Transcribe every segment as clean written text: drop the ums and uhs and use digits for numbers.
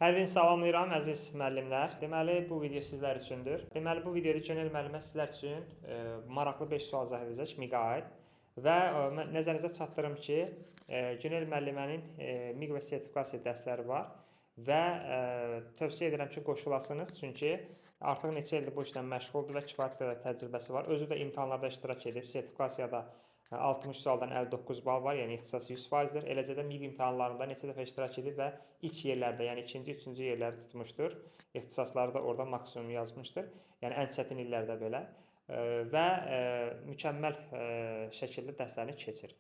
Hər birini salamlayıram əziz müəllimlər. Deməli bu video sizlər üçündür. Deməli bu videoda Günel müəllimə sizlər üçün maraqlı 5 sual izah edəcək MİQ-ə aid və nəzərinizə çatdırım ki, Günel müəllimənin MİQ və sertifikasiya dərsləri var və tövsiyə edirəm ki, qoşulasınız, çünki artıq neçə ildir bu işlə məşğuldur və kifayət qədər təcrübəsi var. Özü də imtahanlarda iştirak edib, sertifikasiyada 60 sualdan 59 bal var, yəni ixtisas 100%-dir. Eləcə də MİQ imtahanlarında neçə dəfə iştirak edib və ilk yerlərdə, yəni ikinci, üçüncü yerləri tutmuşdur. İxtisasları da orada maksimum yazmışdır. Yəni ən çətin illərdə belə və mükəmməl şəkildə dərslərini keçir.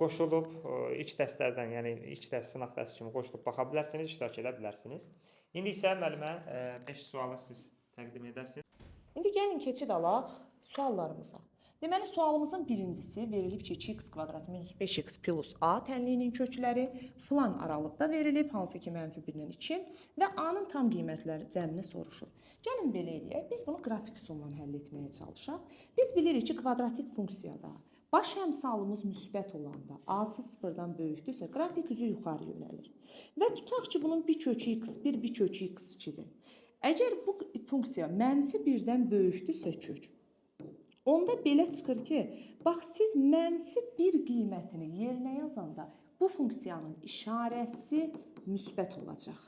Qoşulub ilk dərslərdən, yəni ilk dərs sınaq dərsi kimi qoşulub baxa bilərsiniz, iştirak edə bilərsiniz. İndi isə müəllimə 5 sualı siz təqdim edərsiniz. İndi gəlin keçid alaq suallarımıza. Deməli, sualımızın birincisi verilib ki, 2x kvadrat minus 5x plus a tənliyinin kökləri filan aralıqda verilib, hansı ki -1-dən 2 və a-nın tam qiymətləri cəmini soruşur. Gəlin belə eləyək, biz bunu qrafik üsulla həll etməyə çalışaq. Biz bilirik ki, kvadratik funksiyada baş əmsalımız müsbət olanda a sıfırdan böyükdürsə, qrafik üzü yuxarı yönəlir. Və tutaq ki, bunun bir kökü x1, bir kökü x2-dir. Əgər bu funksiya -1-dən böyükdürsə kök, onda belə çıxır ki, bax siz -1 qiymətini yerinə yazanda bu funksiyanın işarəsi müsbət olacaq.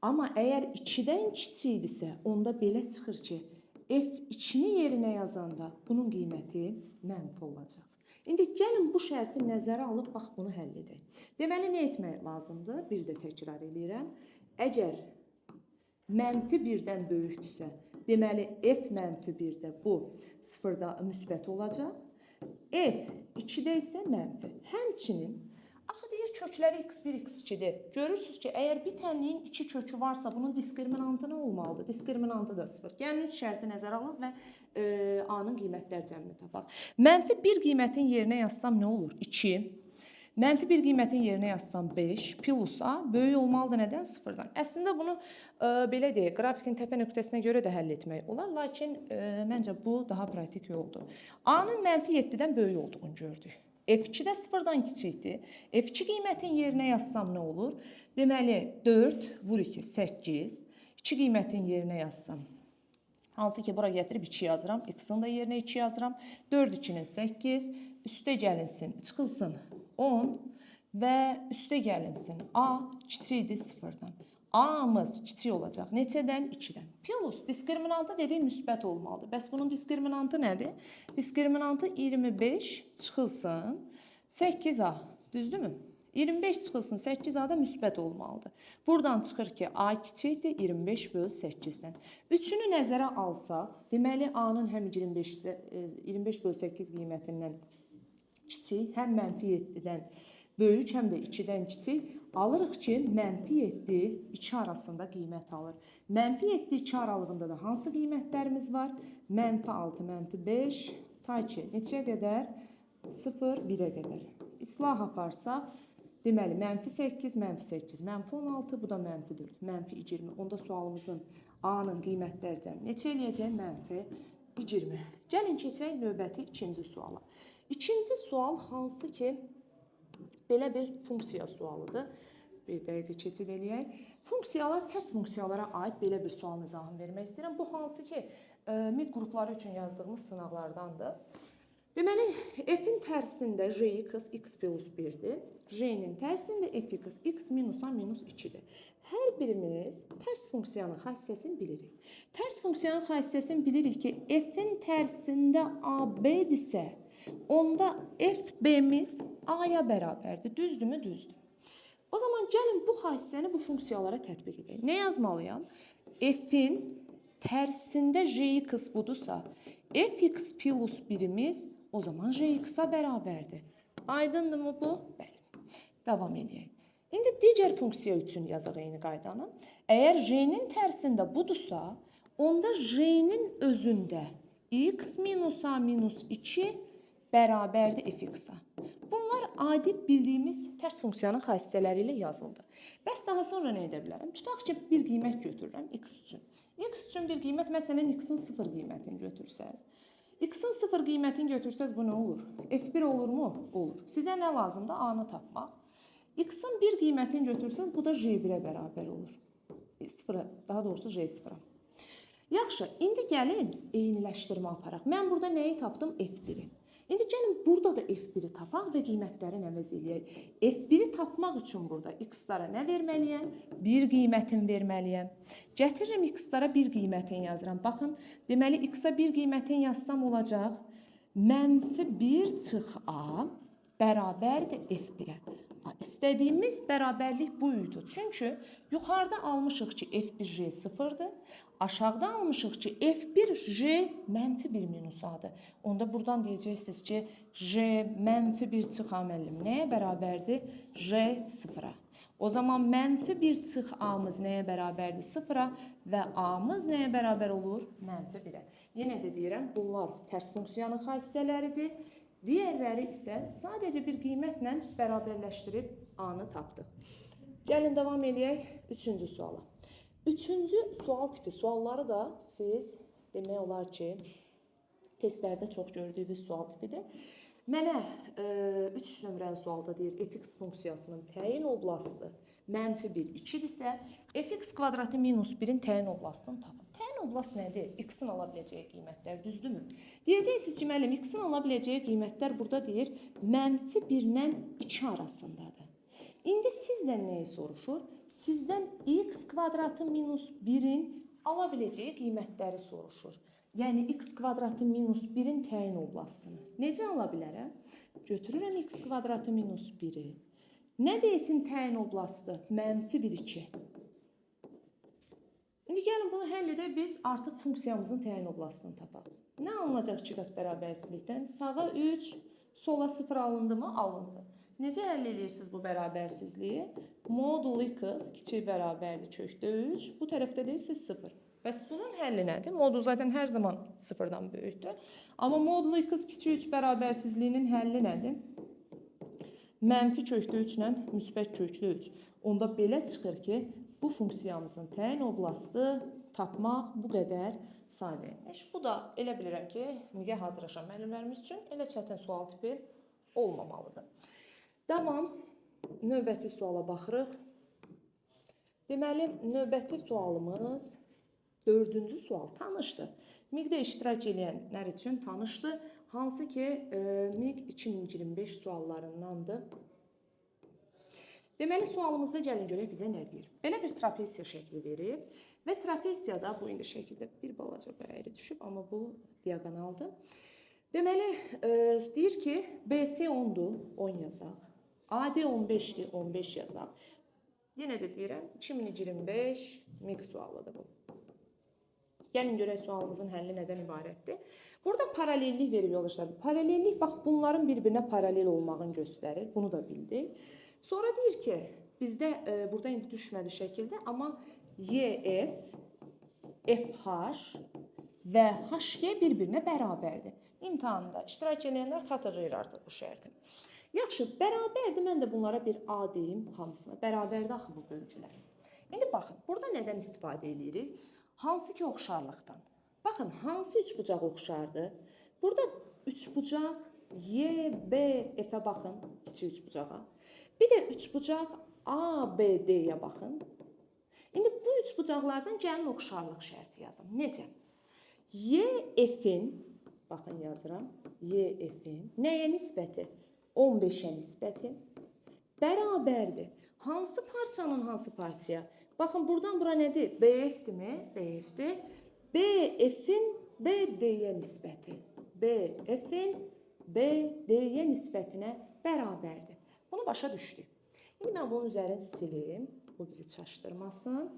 Amma əgər 2-dən kiçikdirsə, onda belə çıxır ki, f2-ni yerinə yazanda bunun qiyməti mənfi olacaq. İndi gəlin bu şərti nəzərə alıb bax bunu həll edək. Deməli nə etmək lazımdır? Bir də təkrar eləyirəm. Əgər -1-dən böyükdürsə, deməli f-1-də bu sıfırda müsbət olacaq. F2-də isə mənfi. Həmçinin, axı deyir kökləri x1, x2-dir. Görürsünüz ki, əgər bir tənliyin 2 kökü varsa, bunun diskriminantı nə olmalıdır? Diskriminantı da 0. Gəlin 3 şərti nəzərə alaq və a-nın qiymətlər cəmini tapaq. -1 qiymətin yerinə yazsam nə olur? 2. -1 qiymətin yerinə yazsam 5, plus a böyük olmalıdır nədən? 0-dan. Əslində bunu belə deyək, qrafikin təpə nöqtəsinə görə də həll etmək olar, lakin məncə bu daha pratik yoldur. A-nın -7-dən böyük olduğunu gördük. F2-də 0-dan kiçikdir. F2 qiymətin yerinə yazsam nə olur? Deməli 4 vur 2, 8. 2 qiymətin yerinə yazsam. Hansı ki, bura gətirib 2 yazıram. X-ın da yerinə 2 yazıram. 4 2-nin 8. Üstə gəlinsin, çıxılsın 10 və üstə gəlinsin a kiçikdir 0-dan. A-mız kiçik olacaq. Neçədən? 2-dən. Plus diskriminantı dediyi müsbət olmalıdır. Bəs bunun diskriminantı nədir? Diskriminantı 25 çıxılsın 8a. Düzdürmü? 25 çıxılsın 8a da müsbət olmalıdır. Buradan çıxır ki, a kiçikdir 25 böl 8-dən. Üçünü nəzərə alsaq, deməli a-nın həm 25 böl 8 qiymətindən kiçik, həm -7-dən böyük, həm də 2-dən kiçik. Alırıq ki, -7, 2 arasında qiymət alır. -7, 2 aralığında da hansı qiymətlərimiz var? -6, -5, ta ki, neçəyə qədər? 0, 1-ə qədər. İslah aparsaq, deməli, -8, -8, -16, bu da -4, -20. Onda sualımızın a-nın qiymətlər cəmi neçə eləyəcək? -20. Gəlin keçək növbəti ikinci suala. İkinci sual hansı ki, belə bir funksiya sualıdır. Bir dəqiqə keçid eləyək. Funksiyalar, tərs funksiyalara aid belə bir sualın izahını vermək istəyirəm. Bu hansı ki, MİQ qrupları üçün yazdığımız sınaqlardandır. Deməli, f-in tərsində j(x) x plus 1-dir. J-nin tərsində f(x) x minus a minus 2-dir. Hər birimiz tərs funksiyanın xassəsini bilirik. Tərs funksiyanın xassəsini bilirik ki, f-in tərsində ab-dirsə, onda f(b)miz a-ya bərabərdir. Düzdürmü? Düzdür. O zaman gəlin bu xassəni bu funksiyalara tətbiq edək. Nə yazmalıyam? F-in tərsində j(x) budursa, f(x) plus 1-imiz o zaman j(x)a bərabərdir. Aydındırmı bu? Bəli. Davam edək. İndi digər funksiya üçün yazaq eyni qaydanı. Əgər j-nin tərsində budursa, onda j-nin özündə x minus a minus 2 bərabərdir f(x)a. Bunlar adi bildiyimiz tərs funksiyanın xassələri ilə yazıldı. Bəs daha sonra nə edə bilərəm? Tutaq ki, bir qiymət götürürəm x üçün. X üçün bir qiymət, məsələn, x-in 0 qiymətini götürsəz. X-in 0 qiymətini götürsəz bu nə olur? F1 olurmu? Olur. Sizə nə lazımdır? A-nı tapmaq. X-in 1 qiymətini götürsəz bu da J1-ə bərabər olur. sıfıra, daha doğrusu J0-a. Yaxşı, indi gəlin eyniləşdirmə aparaq. Mən burada nəyi tapdım? F1-i. İndi gəlin burada da F1-i tapaq və qiymətlərini əvəz eləyək. F1-i tapmaq üçün burada x-lara nə verməliyəm? 1 qiymətini verməliyəm. Gətirirəm x-lara 1 qiymətini yazıram. Baxın, deməli x-a 1 qiymətini yazsam olacaq. -1 çıx a bərabərdir F1-ə. İstədiyimiz bərabərlik bu idi. Çünki yuxarıda almışıq ki F1J 0-dır. Aşağıda almışıq ki F1J -1 minus a-dır. Onda buradan deyəcəksiniz ki J -1 çıx a müəllim nəyə bərabərdir? J 0-a. O zaman -1 çıx a-mız nəyə bərabərdir? 0-a və a-mız nəyə bərabər olur? -1-ə. Yenə də deyirəm, bunlar tərs funksiyanın xassələridir. Digərləri isə sadəcə bir qiymətlə bərabərləşdirib a-nı tapdıq. Gəlin davam edək 3-cü suala. 3-cü sual tipi sualları da siz demək olar ki, testlərdə çox gördüyünüz sual tipidir. Mənə 3 nömrəli sualda deyir fx funksiyasının təyin oblastı -1, 2-dirsə, fx kvadratı -1-in təyin oblastını tapın. Təyin oblast nədir? X-in ala biləcəyi qiymətlər, düzdürmü? Deyəcəksiniz ki, müəllim, x-in ala biləcəyi qiymətlər burada deyir -1 ilə 2 arasındadır. İndi sizdən nəyi soruşur? Sizdən x kvadratı -1-in ala biləcəyi qiymətləri soruşur. Yəni x kvadratı -1-in təyin oblastını. Necə ala bilərəm? Götürürəm x kvadratı -1-i. Nədir f-in təyin oblastı? -1, 2. İndi gəlin bunu həll edək, biz artıq funksiyamızın təyin oblastını tapaq. Nə alınacaq 2 qat bərabərsizlikdən? Sağa 3, sola 0 alındı mı? Alındı. Necə həll edirsiniz bu bərabərsizliyi? Modul x kiçik bərabərdir kökdə 3, bu tərəfdə də isə 0. Bəs bunun həlli nədir? Modul zaten hər zaman 0-dan böyükdür. Amma modul x kiçik 3 bərabərsizliyinin həlli nədir? Mənfi kökdə 3 ilə müsbət kökdə 3. Onda belə çıxır ki, bu funksiyamızın təyin oblastı tapmaq bu qədər sadəymiş. Bu da elə bilirəm ki, müğə hazırlaşan müəllimlərimiz üçün elə çətin sual tipi olmamalıdır. Davam, növbəti suala baxırıq. Deməli, növbəti sualımız 4-cü sual tanışdır. MİQ-də iştirak edənlər üçün tanışdır. Hansı ki, MİQ 2025 suallarındandır. Deməli, sualımızda gəlin görək bizə nə deyir? Belə bir trapesiya şəkli verib və trapesiyada bu indi şəkildə bir balaca əyri düşüb, amma bu diaqonaldır. Deməli, deyir ki, BC 10-dur, 10 yazaq. AD 15-dir, 15 yazaq. Yenə də deyirəm, 2025 MİQ sualıdır bu. Gəlin görək sualımızın həlli nədən ibarətdir. Burada paralellik verib yoldaşlar. Paralellik, bax, bunların bir-birinə paralel olmağını göstərir. Bunu da bildik. Sonra deyir ki, bizdə burada indi düşmədi şəkildə, amma YF, FH və HG bir-birinə bərabərdir. İmtahanda iştirak edənlər xatırlayır artıq bu şərti. Yaxşı, bərabərdir. Mən də bunlara bir A deyim hamısına. Bərabərdir axı bu bölgülər. İndi baxın, burada nədən istifadə edirik? Hansı ki oxşarlıqdan. Baxın, hansı üçbucaq oxşardır? Burada üçbucaq YBF-ə baxın, kiçik üçbucağa. Bir də üçbucaq ABD-yə baxın. İndi bu üçbucaqlardan gəlin oxşarlıq şərti yazın. Necə? YF-in, baxın yazıram, YF-in nəyə nisbəti? 15-ə nisbəti bərabərdir. Hansı parçanın hansı parçaya? Baxın, buradan bura nədir? BF-dirmi? BF-dir. BF-in BD-yə nisbəti. BF-in BD-yə nisbətinə bərabərdir. Bunu başa düşdük. İndi mən bunun üzərini silim. Bu bizi çaşdırmasın.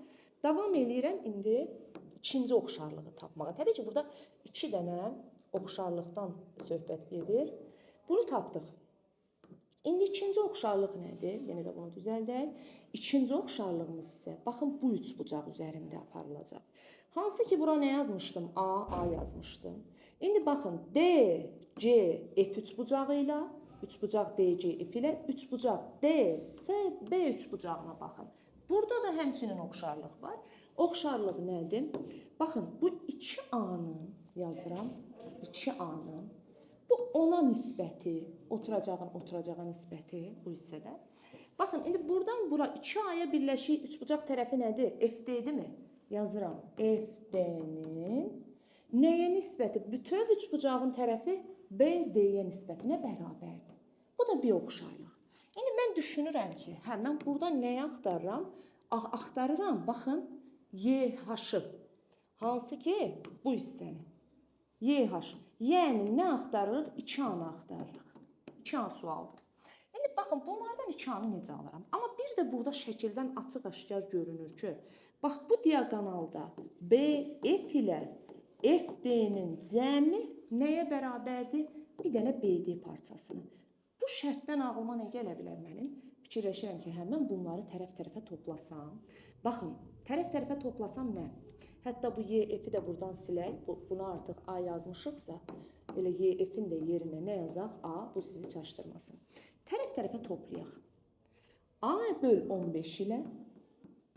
Davam edirəm indi ikinci oxşarlığı tapmağa. Təbii ki, burada 2 dənə oxşarlıqdan söhbət gedir. Bunu tapdıq. İndi ikinci oxşarlıq nədir? Yenə də bunu düzəldək. İkinci oxşarlığımız isə, baxın, bu üçbucaq üzərində aparılacaq. Hansı ki, bura nə yazmışdım? A yazmışdım. İndi baxın, DC, F üçbucağı ilə, üçbucaq DC, F ilə, üçbucaq DC, B üçbucağına baxın. Burada da həmçinin oxşarlıq var. Oxşarlıq nədir? Baxın, bu 2A-nın, yazıram, 2A-nın, bu ona nisbəti, oturacağa nisbəti bu hissədə. Baxın, indi buradan bura 2A'ya birləşik üçbucaq tərəfi nədir? FD mi? Yazıram. FD-nin nəyə nisbəti? Bütöv üçbucağın tərəfi BD-yə nisbətinə bərabərdir. Bu da bir oxşarlıq. İndi mən düşünürəm ki, mən burada nəyi axtarıram? Axtarıram, baxın, YH-ı. Hansı ki, bu hissəni. YH. Yəni, nə axtarırıq? 2A-nı axtarırıq. 2A sualdır. İndi baxın, bunlardan 2A-nı necə alaram? Amma bir də burada şəkildən açıq-aşkar görünür ki, bax, bu diaqonalda BF ilə FD-nin cəmi nəyə bərabərdir? Bir dənə BD parçasını. Bu şərtdən ağlıma nə gələ bilər mənim? Fikirləşirəm ki, həmən bunları tərəf-tərəfə toplasam. Baxın, tərəf-tərəfə toplasam nə? Hətta bu YF-i də buradan silək. Buna artıq A yazmışıqsa, elə YF-in də yerinə nə yazaq? A, bu sizi çaşdırmasın. Tərəf-tərəfə toplayaq. A böl 15 ilə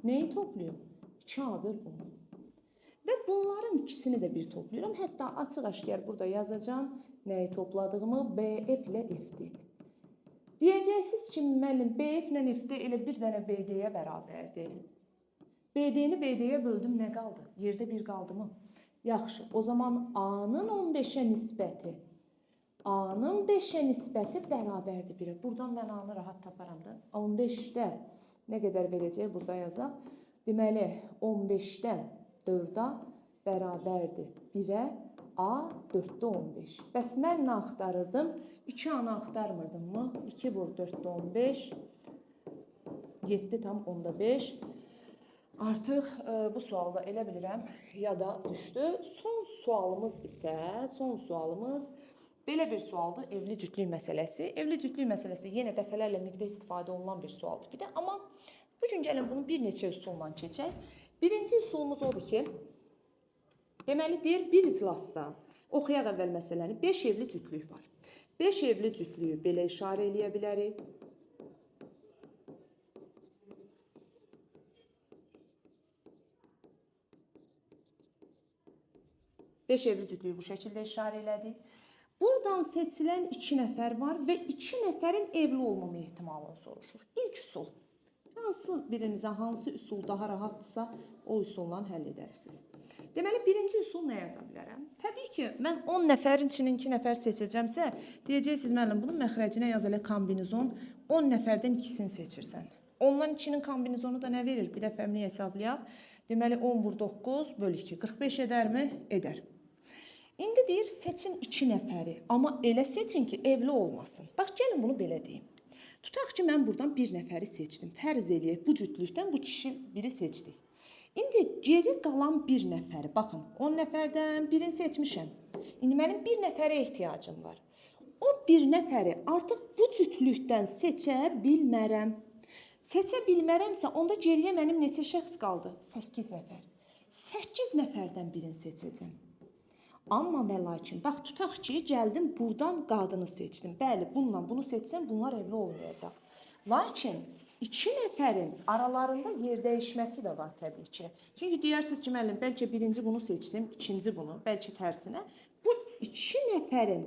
nəyi toplayım? 2A böl 10. Və bunların ikisini də bir toplayıram. Hətta açıq-aşkar burada yazacağım nəyi topladığımı BF ilə FD. Deyəcəksiniz ki, müəllim, BF ilə FD elə bir dənə BD-yə bərabərdir. BD-ni BD-yə böldüm, nə qaldı? Yerdə bir qaldı mı? Yaxşı, o zaman A-nın 15-ə nisbəti, A-nın 5-ə nisbəti bərabərdir 1-ə. Buradan mən A-nı rahat taparam da. 15-də nə qədər verəcək? Burada yazaq. Deməli, 15-dən 4-ə bərabərdir 1-ə. A 4-də 15. Bəs mən nə axtarırdım? 2A-nı axtarmırdım mı? 2 vur 4-də 15. 7 tam 10-da 5. Artıq bu sualda elə bilirəm, yada düşdü. Son sualımız isə, belə bir sualdır, evli cütlük məsələsi. Evli cütlük məsələsi yenə dəfələrlə miqdə istifadə olunan bir sualdır bir də. Amma bugün gəlin bunu bir neçə üsulla keçək. Birinci üsulumuz odur ki, deməli deyir, bir iclasda oxuyaq əvvəl məsələni, 5 evli cütlük var. 5 evli cütlüyü belə işarə eləyə bilərik. Beş evli cütlüyü bu şəkildə işarə elədik. Buradan seçilən 2 nəfər var və 2 nəfərin evli olmama ehtimalını soruşur. İlk üsul. Hansı üsul daha rahatdırsa, o üsulla həll edərsiniz. Deməli, birinci üsul nə yaza bilərəm? Təbii ki, mən 10 nəfərin içinin 2 nəfər seçəcəmsə, deyəcəksiniz, müəllim, bunun məxrəcinə yaz elə kombinizon, 10 nəfərdən ikisini seçirsən. Ondan 2-nin kombinizonu da nə verir? Bir dəfə əmni hesablayaq. Deməli, 10 vur 9 böl 2. 45 edərmi? Edər. İndi deyir, seçin 2 nəfəri, amma elə seçin ki, evli olmasın. Bax, gəlin bunu belə deyim. Tutaq ki, mən buradan bir nəfəri seçdim. Fərz eləyək, bu cütlükdən bu kişi biri seçdik. İndi geri qalan bir nəfəri, baxın, 10 nəfərdən birini seçmişəm. İndi mənim bir nəfərə ehtiyacım var. O bir nəfəri artıq bu cütlükdən seçə bilmərəm. Seçə bilmərəmsə, onda geriyə mənim neçə şəxs qaldı? 8 nəfər. 8 nəfərdən birini seçəcəm. Amma və lakin, bax, tutaq ki, gəldim, buradan qadını seçdim. Bəli, bununla bunu seçsəm, bunlar evli olmayacaq. Lakin 2 nəfərin aralarında yer dəyişməsi də var təbii ki. Çünki deyirsiniz ki, müəllim, bəlkə birinci bunu seçdim, ikinci bunu, bəlkə tərsinə. Bu 2 nəfərin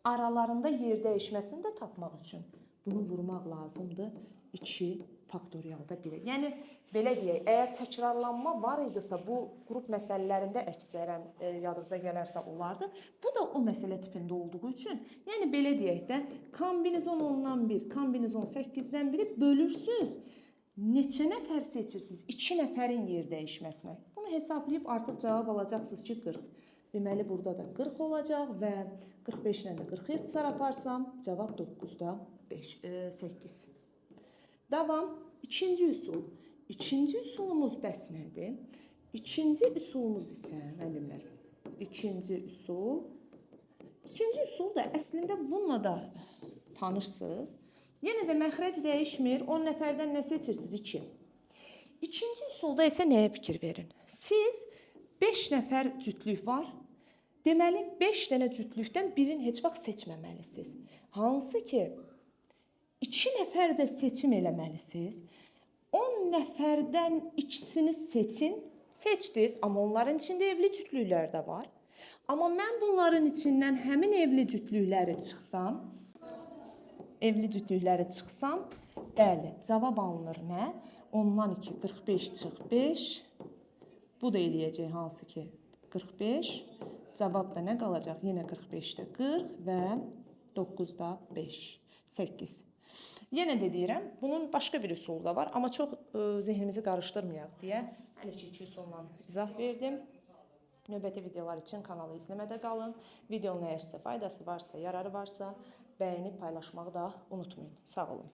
aralarında yer dəyişməsini də tapmaq üçün bunu vurmaq lazımdır 2 faktorialda 1-ə. Yəni, belə deyək, əgər təkrarlanma var idisə, bu qrup məsələlərində əksərən yadınıza gələrsə olardı. Bu da o məsələ tipində olduğu üçün, yəni belə deyək də, kombinizon 10-dan 1, kombinizon 8-dən 1-i bölürsünüz. Neçə nəfər seçirsiniz? 2 nəfərin yer dəyişməsinə. Bunu hesablayıb artıq cavab alacaqsınız ki, 40. Deməli, burada da 40 olacaq və 45 ilə də 40 ixtisar aparsam, cavab 9-da 8. Davam. İkinci üsul. İkinci üsulumuz bəs nədir? İkinci üsulumuz isə, müəllimlər, İkinci üsul da əslində bununla da tanışsınız. Yenə də məxrəc dəyişmir. 10 nəfərdən nə seçirsiniz? 2. İkinci üsulda isə nəyə fikir verin? Siz 5 nəfər cütlük var. Deməli, 5 dənə cütlükdən birini heç vaxt seçməməlisiniz. Hansı ki, 2 nəfər də seçim eləməlisiniz. 10 nəfərdən ikisini seçin. Seçdiniz, amma onların içində evli cütlüklər də var. Amma mən bunların içindən həmin evli cütlükləri çıxsam, Bəli, cavab alınır nə? 10-dan 2 45 çıx 5. Bu da eləyəcək hansı ki 45. Cavab da nə qalacaq? Yenə 45-də 40 və 9-da 5, 8. Yenə də deyirəm, bunun başqa bir üsulu da var, amma çox zehnimizi qarışdırmayaq deyə hələ ki 2 üsulla izah verdim. Növbəti videolar üçün kanalı izləmədə qalın. Videonun əgər sizə faydası varsa, yararı varsa, bəyənib paylaşmağı da unutmayın. Sağ olun.